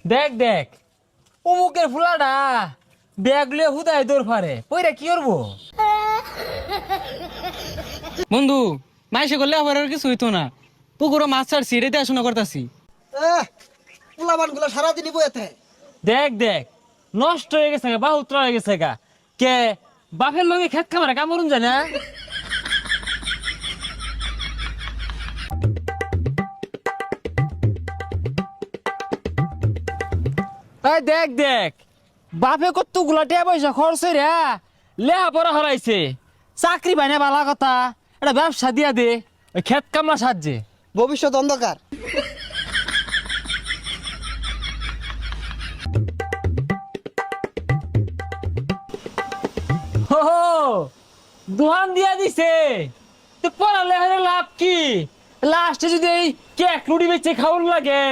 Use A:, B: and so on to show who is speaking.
A: দেখ দেখ অমুকের ফুলাটা ব্যাগ লিয়ে হুদায় দৌড় ফারে পইরা কি করবো?
B: বন্ধু মাইসে করলে আবার আর কিছু হইতো না। পুকুরও মাছ ছাড়ছি, রেতে আসনা করতাছি।
C: পোলাবান গুলো সারাদিনই বইতে।
A: দেখ দেখ নষ্ট হয়ে গেছে গা, বাহুত্র হয়ে গেছে গা। কে বাপের লগে খেত খামারে কামড়ুন যায় না? এই দেখ দেখ বাপে কত গুলা পয়সা খরচ রে লেহা পড়া হরাইছে, চাকরি পাই না বালা কথা, এটা ব্যবসা দিয়া দে ওই খেত কামলা সাহায্যে।
C: ভবিষ্যৎ অন্ধকার।
A: হো হো, দোহান দিয়া দিছে তো পড়ালে লাভ কি? লাস্টে যদি এই কেক রুটি বেচে খাওয়ার লাগে